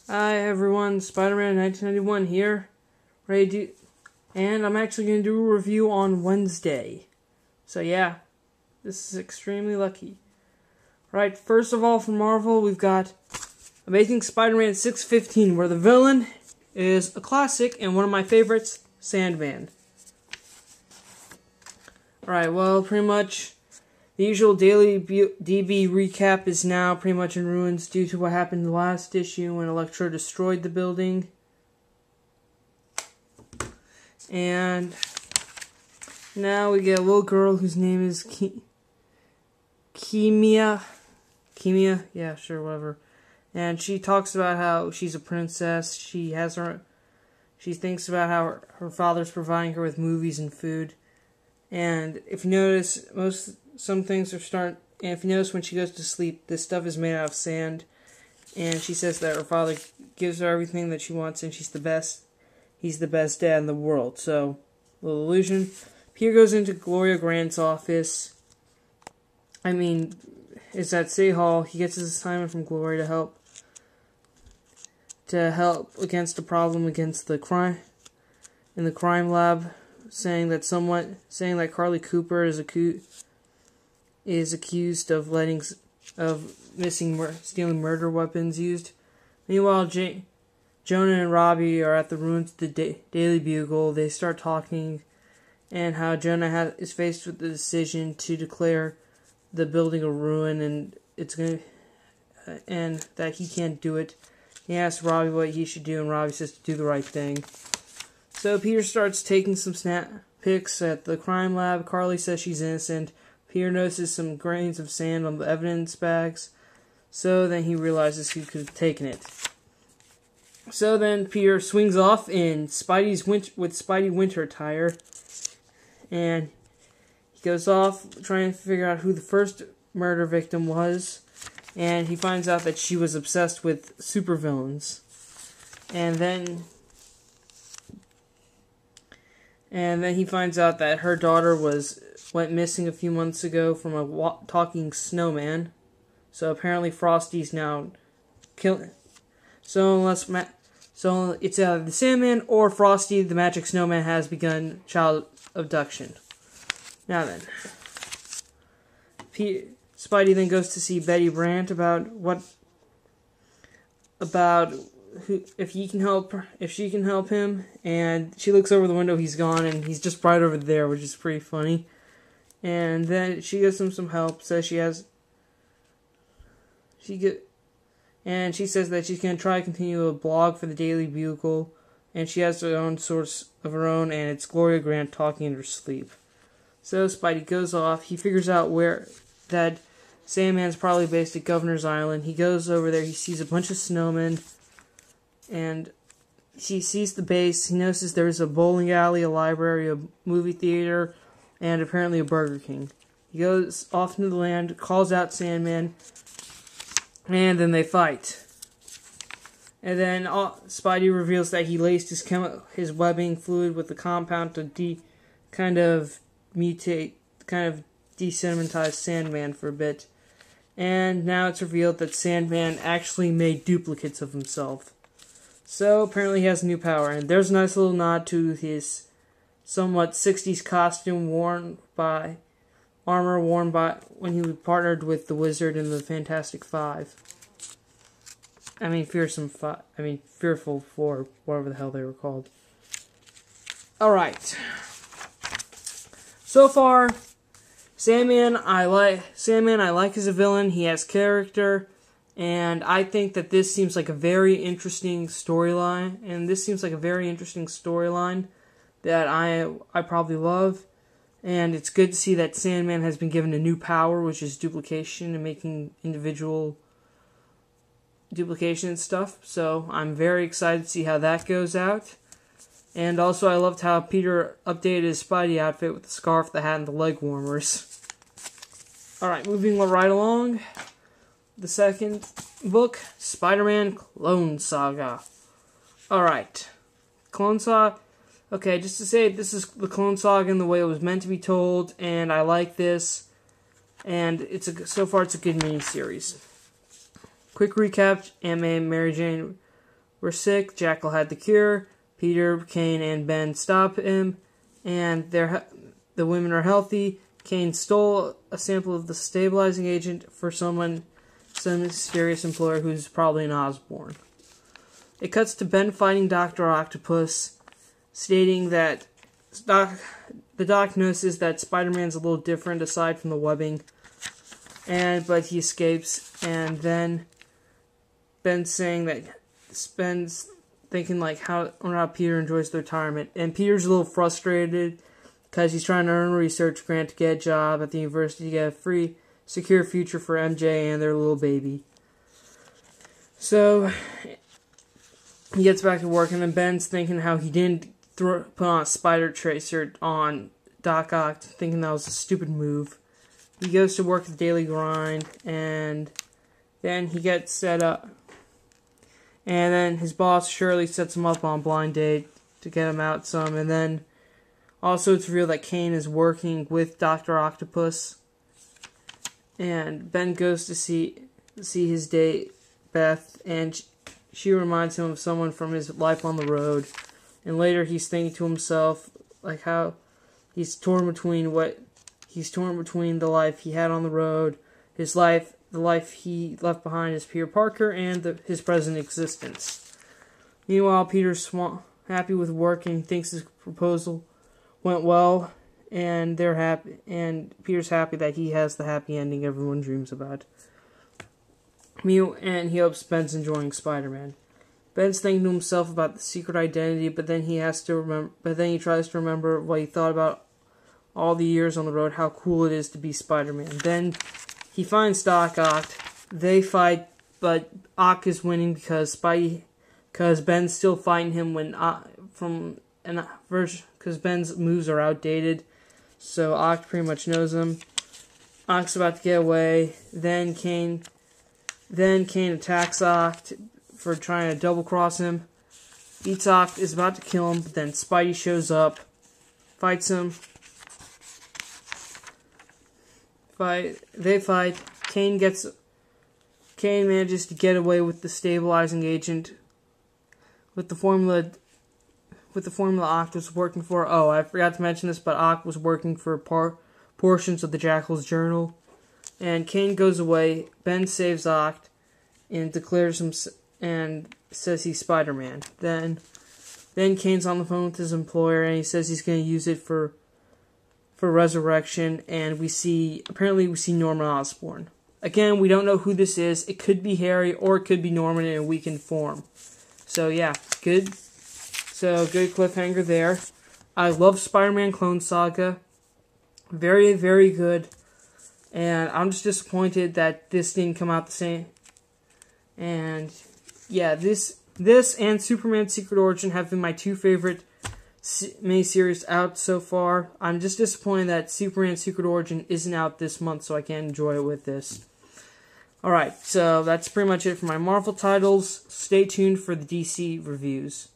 Hi everyone, Spider-Man 1991 here, and I'm actually going to do a review on Wednesday. So yeah, this is extremely lucky. Right, first of all, from Marvel, we've got Amazing Spider-Man 615, where the villain is a classic and one of my favorites, Sandman. Alright, well, pretty much the usual daily DB recap is now pretty much in ruins due to what happened in the last issue when Electro destroyed the building. And now we get a little girl whose name is Kimia. Kimia? Yeah, sure, whatever. And she talks about how she's a princess. She thinks about how her father's providing her with movies and food. And if you notice, some things are starting. And if you notice, when she goes to sleep, this stuff is made out of sand. And she says that her father gives her everything that she wants, and she's the best. He's the best dad in the world. So, little illusion. Peter goes into Gloria Grant's office. It's at City Hall. He gets his assignment from Gloria to help against a problem against the crime in the crime lab, saying that Carly Cooper is accused of stealing murder weapons used. Meanwhile, Jonah and Robbie are at the ruins of the Daily Bugle. They start talking, and how Jonah is faced with the decision to declare the building a ruin, and that he can't do it. He asks Robbie what he should do, and Robbie says to do the right thing. So Peter starts taking some snap pics at the crime lab. Carly says she's innocent. Peter notices some grains of sand on the evidence bags. So then he realizes who could have taken it. So then Peter swings off in Spidey winter attire, and he goes off trying to figure out who the first murder victim was, and he finds out that she was obsessed with supervillains. And then he finds out that her daughter went missing a few months ago from a talking snowman. So apparently Frosty's now killing. So it's either the Sandman or Frosty, the magic snowman, has begun child abduction. Now then, Spidey then goes to see Betty Brant if she can help him, and she looks over the window. He's gone, and he's just right over there, which is pretty funny. And then she gives him some help. Says she says that she's gonna try to continue a blog for the Daily Bugle, and she has her own source of her own, and it's Gloria Grant talking in her sleep. So Spidey goes off. He figures out that Sandman's probably based at Governor's Island. He goes over there. He sees a bunch of snowmen, and he sees the base. He notices there's a bowling alley, a library, a movie theater, and apparently a Burger King. He goes off into the land, calls out Sandman, and then they fight. And then Spidey reveals that he laced his webbing fluid with the compound to desensitize Sandman for a bit. And now it's revealed that Sandman actually made duplicates of himself. So apparently he has new power. And there's a nice little nod to his somewhat 60s costume worn by when he partnered with the Wizard in the Fantastic Five. Fearful Four, whatever the hell they were called. Alright. So far, Sandman I like as a villain. He has character, and I think that this seems like a very interesting storyline, that I probably love. And it's good to see that Sandman has been given a new power, which is duplication and making individual duplication and stuff. So I'm very excited to see how that goes out. And also, I loved how Peter updated his Spidey outfit with the scarf, the hat, and the leg warmers. Alright, moving right along. The second book, Spider-Man Clone Saga. Alright. Clone Saga. Okay, just to say, this is the Clone Saga in the way it was meant to be told, and I like this. And so far it's a good miniseries. Quick recap, Aunt May and Mary Jane were sick. Jackal had the cure. Peter, Kane, and Ben stop him, and the women are healthy. Kane stole a sample of the stabilizing agent for some mysterious employer who's probably an Osborn. It cuts to Ben fighting Dr. Octopus, stating that the doc notices that Spider-Man's a little different aside from the webbing, but he escapes, and then Ben's saying that Ben's thinking like how Peter enjoys the retirement, and Peter's a little frustrated because he's trying to earn a research grant to get a job at the university to get a free, secure future for MJ and their little baby. So he gets back to work, and then Ben's thinking how he didn't put on a spider tracer on Doc Ock, thinking that was a stupid move. He goes to work at the daily grind, and then he gets set up. And then his boss, Shirley, sets him up on a blind date to get him out some. And then also it's revealed that Kane is working with Dr. Octopus. And Ben goes to see his date, Beth, and she reminds him of someone from his life on the road. And later he's thinking to himself like how he's torn between the life he had on the road, the life he left behind as Peter Parker, and his present existence. Meanwhile, Peter's happy with work and thinks his proposal went well, and they're happy. And Peter's happy that he has the happy ending everyone dreams about. And he hopes Ben's enjoying Spider-Man. Ben's thinking to himself about the secret identity, but then he tries to remember what he thought about all the years on the road, how cool it is to be Spider-Man. Then he finds Doc Ock. They fight, but Ock is winning because Ben's still fighting him because Ben's moves are outdated. So Ock pretty much knows him. Ock's about to get away. Then Kane attacks Ock for trying to double cross him. Beats Ock, is about to kill him, but then Spidey shows up, fights him. They fight. Kane manages to get away with the stabilizing agent, with the formula Ock was working for. Oh, I forgot to mention this, but Ock was working for portions of the Jackal's journal. And Kane goes away. Ben saves Ock and declares him and says he's Spider-Man. Then Kane's on the phone with his employer, and he says he's going to use it for Resurrection, and we see Norman Osborn. Again, we don't know who this is. It could be Harry, or it could be Norman in a weakened form. So yeah, good. So good cliffhanger there. I love Spider-Man Clone Saga. Very, very good. And I'm just disappointed that this didn't come out the same. And yeah, this and Superman Secret Origin have been my two favorite miniseries out so far. I'm just disappointed that Superman Secret Origin isn't out this month, so I can't enjoy it with this. Alright, so that's pretty much it for my Marvel titles. Stay tuned for the DC reviews.